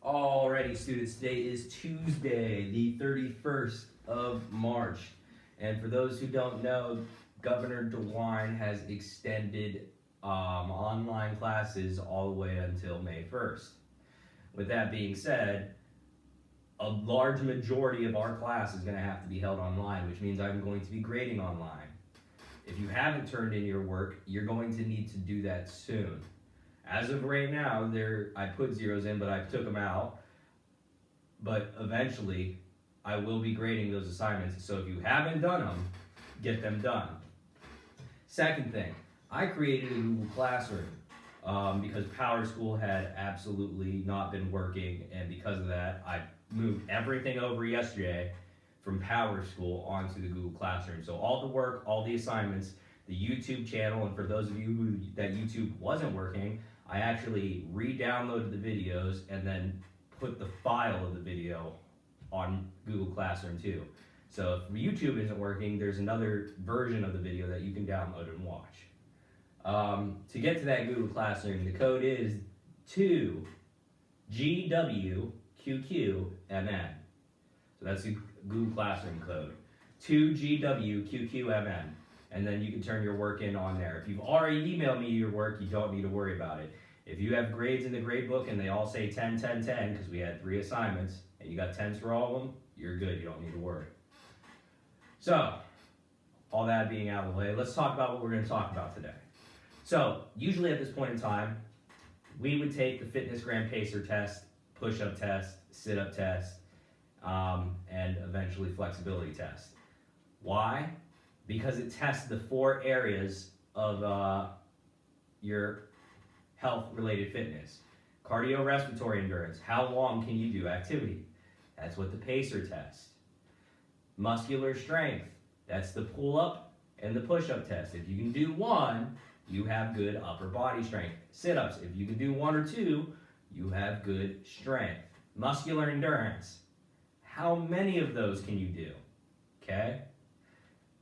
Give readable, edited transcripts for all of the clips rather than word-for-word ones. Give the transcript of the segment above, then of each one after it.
Alrighty, students, today is Tuesday, the 31st of March. And for those who don't know, Governor DeWine has extended online classes all the way until May 1st. With that being said, a large majority of our class is going to have to be held online, which means I'm going to be grading online. If you haven't turned in your work, you're going to need to do that soon. As of right now, I put zeros in, but I took them out. But eventually, I will be grading those assignments. So if you haven't done them, get them done. Second thing, I created a Google Classroom because PowerSchool had absolutely not been working. And because of that, I moved everything over yesterday from PowerSchool onto the Google Classroom. So all the work, all the assignments, the YouTube channel, and for those of you that YouTube wasn't working, I actually re-downloaded the videos and then put the file of the video on Google Classroom too. So if YouTube isn't working, there's another version of the video that you can download and watch. To get to that Google Classroom, the code is 2GWQQMN. So that's the Google Classroom code, 2GWQQMN. And then you can turn your work in on there. If you've already emailed me your work, you don't need to worry about it. If you have grades in the grade book and they all say 10, 10, 10, because we had 3 assignments, and you got 10s for all of them, you're good, you don't need to worry. So, all that being out of the way, let's talk about what we're going to talk about today. So, usually at this point in time, we would take the Fitness Gram Pacer test, push-up test, sit-up test, and eventually flexibility test. Why? Because it tests the 4 areas of your health-related fitness. Cardiorespiratory endurance, how long can you do activity? That's what the pacer tests. Muscular strength, that's the pull-up and the push-up test. If you can do 1, you have good upper body strength. Sit-ups, if you can do 1 or 2, you have good strength. Muscular endurance, how many of those can you do? Okay?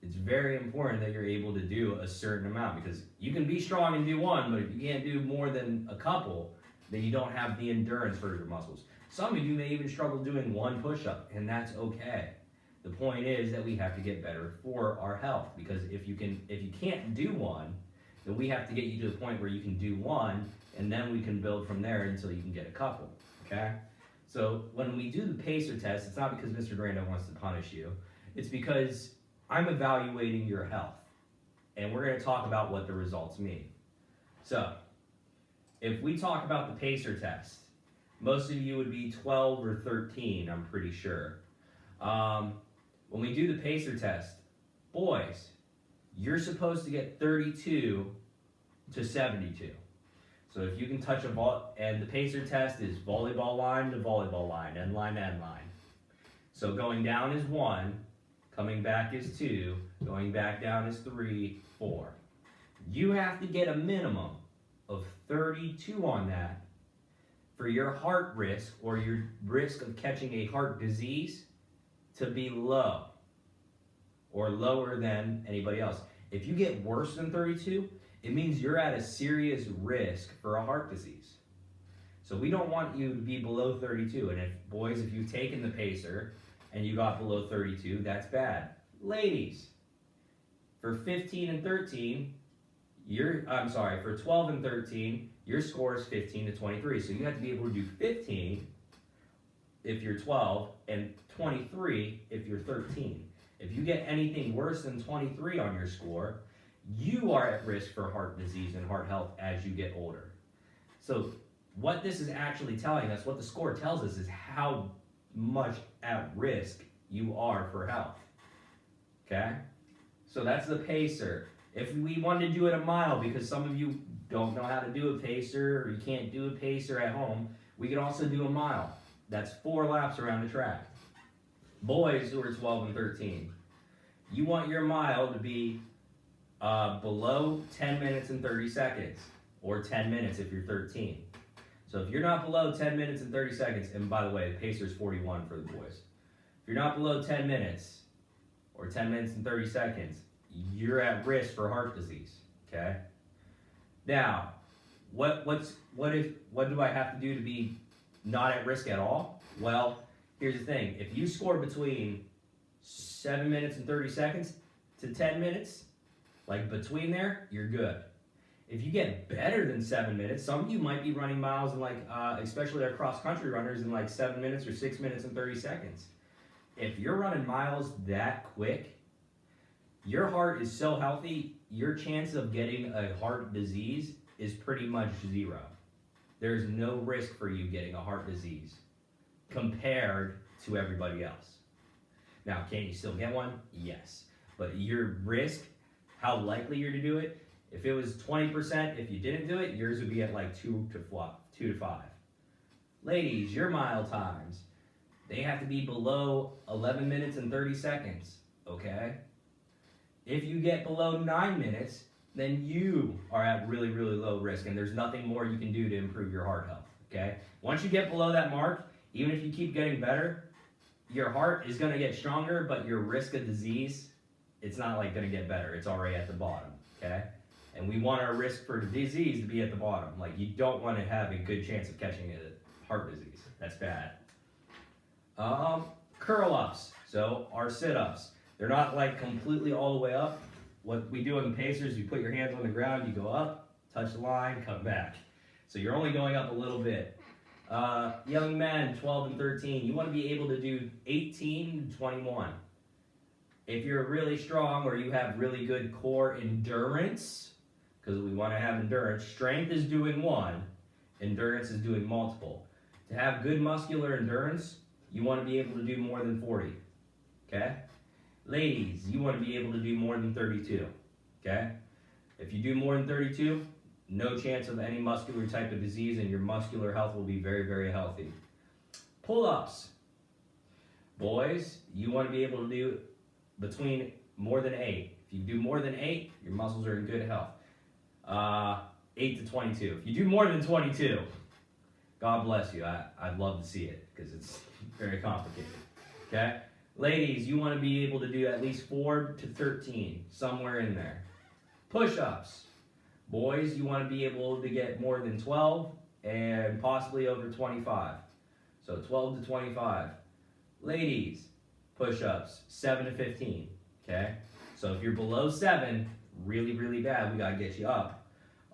It's very important that you're able to do a certain amount, because you can be strong and do 1, but if you can't do more than a couple, then you don't have the endurance for your muscles. Some of you may even struggle doing 1 push-up, and that's okay. The point is that we have to get better for our health, because if you can't do 1, then we have to get you to the point where you can do 1, and then we can build from there until you can get a couple, okay? So when we do the pacer test, it's not because Mr. Grando wants to punish you. It's because I'm evaluating your health, and we're going to talk about what the results mean. So, if we talk about the pacer test, most of you would be 12 or 13, I'm pretty sure. When we do the pacer test, boys, you're supposed to get 32 to 72. So if you can touch a ball, and the pacer test is volleyball line to volleyball line, end line to end line. So going down is 1, coming back is 2, going back down is 3, 4. You have to get a minimum of 32 on that for your heart risk, or your risk of catching a heart disease, to be low or lower than anybody else. If you get worse than 32, it means you're at a serious risk for a heart disease. So we don't want you to be below 32. And if you've taken the pacer and you got below 32, that's bad. Ladies, for 15 and 13, for 12 and 13, your score is 15 to 23. So you have to be able to do 15 if you're 12 and 23 if you're 13. If you get anything worse than 23 on your score, you are at risk for heart disease and heart health as you get older. So what this is actually telling us, what the score tells us, is how much at risk you are for health. Okay? So that's the pacer. If we wanted to do it a mile, because some of you don't know how to do a pacer, or you can't do a pacer at home, we could also do a mile. That's 4 laps around the track. Boys who are 12 and 13, you want your mile to be below 10 minutes and 30 seconds, or 10 minutes if you're 13. So if you're not below 10 minutes and 30 seconds, and by the way, the pacer is 41 for the boys. If you're not below 10 minutes, or 10 minutes and 30 seconds, you're at risk for heart disease, okay? Now, what do I have to do to be not at risk at all? Well, here's the thing. If you score between 7 minutes and 30 seconds to 10 minutes, like between there, you're good. If you get better than 7 minutes, some of you might be running miles in like, especially our cross-country runners, in like 7 minutes or 6 minutes and 30 seconds. If you're running miles that quick, your heart is so healthy, your chance of getting a heart disease is pretty much zero. There's no risk for you getting a heart disease compared to everybody else. Now, can you still get one? Yes. But your risk, how likely you're to do it, if it was 20%, if you didn't do it, yours would be at like 2 to 5. Ladies, your mile times, they have to be below 11 minutes and 30 seconds, okay? If you get below 9 minutes, then you are at really, really low risk, and there's nothing more you can do to improve your heart health, okay? Once you get below that mark, even if you keep getting better, your heart is gonna get stronger, but your risk of disease, it's not like gonna get better. It's already at the bottom, okay? And we want our risk for disease to be at the bottom. Like, you don't want to have a good chance of catching a heart disease. That's bad. Curl-ups, so our sit-ups. They're not like completely all the way up. What we do in the Pacers, you put your hands on the ground, you go up, touch the line, come back. So you're only going up a little bit. Young men, 12 and 13, you want to be able to do 18 to 21. If you're really strong or you have really good core endurance, because we want to have endurance, strength is doing one, endurance is doing multiple. To have good muscular endurance, you want to be able to do more than 40, okay? Ladies, you want to be able to do more than 32, okay? If you do more than 32, no chance of any muscular type of disease, and your muscular health will be very, very healthy. Pull-ups. Boys, you want to be able to do between more than 8. If you do more than 8, your muscles are in good health. 8 to 22. If you do more than 22, God bless you. I'd love to see it because it's very complicated. Okay? Ladies, you want to be able to do at least 4 to 13, somewhere in there. Push-ups. Boys, you want to be able to get more than 12 and possibly over 25. So 12 to 25. Ladies, push-ups, 7 to 15. Okay? So if you're below 7, really, really bad, we got to get you up,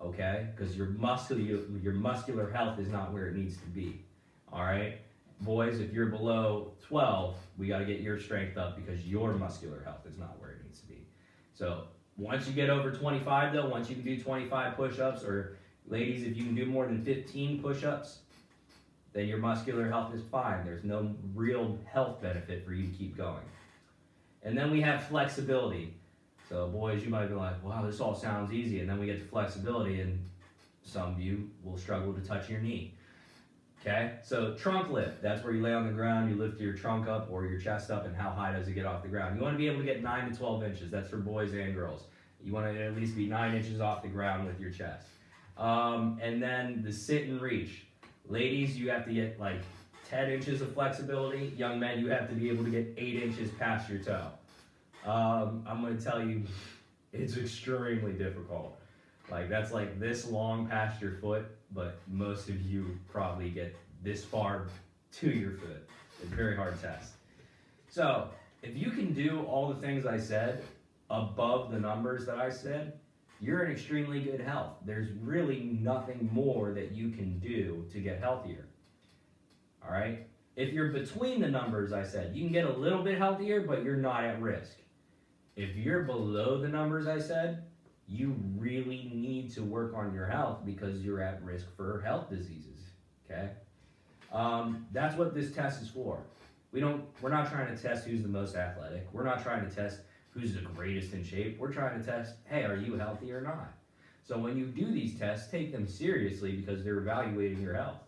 okay? Because your muscular health is not where it needs to be, all right? Boys, if you're below 12, we got to get your strength up because your muscular health is not where it needs to be. So once you get over 25, though, once you can do 25 push-ups, or ladies, if you can do more than 15 push-ups, then your muscular health is fine. There's no real health benefit for you to keep going. And then we have flexibility. So boys, you might be like, wow, this all sounds easy. And then we get to flexibility, and some of you will struggle to touch your knee. Okay, so trunk lift, that's where you lay on the ground, you lift your trunk up or your chest up, and how high does it get off the ground? You want to be able to get 9 to 12 inches. That's for boys and girls. You want to at least be 9 inches off the ground with your chest. And then the sit and reach. Ladies, you have to get like 10 inches of flexibility. Young men, you have to be able to get 8 inches past your toe. I'm going to tell you, it's extremely difficult. Like, that's like this long past your foot, but most of you probably get this far to your foot. It's a very hard test. So, if you can do all the things I said above the numbers that I said, you're in extremely good health. There's really nothing more that you can do to get healthier. All right? If you're between the numbers I said, you can get a little bit healthier, but you're not at risk. If you're below the numbers I said, you really need to work on your health because you're at risk for health diseases, okay? That's what this test is for. We're not trying to test who's the most athletic. We're not trying to test who's the greatest in shape. We're trying to test, hey, are you healthy or not? So when you do these tests, take them seriously because they're evaluating your health.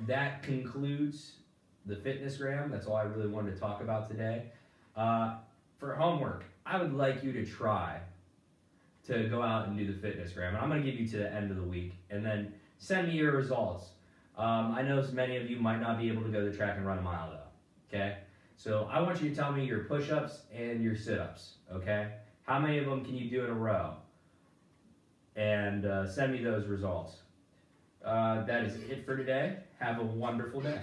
That concludes the FitnessGram. That's all I really wanted to talk about today. For homework, I would like you to try to go out and do the FitnessGram. And I'm going to give you to the end of the week. And then send me your results. I know many of you might not be able to go to the track and run a mile, though. Okay? So I want you to tell me your push-ups and your sit-ups. Okay? How many of them can you do in a row? And send me those results. That is it for today. Have a wonderful day.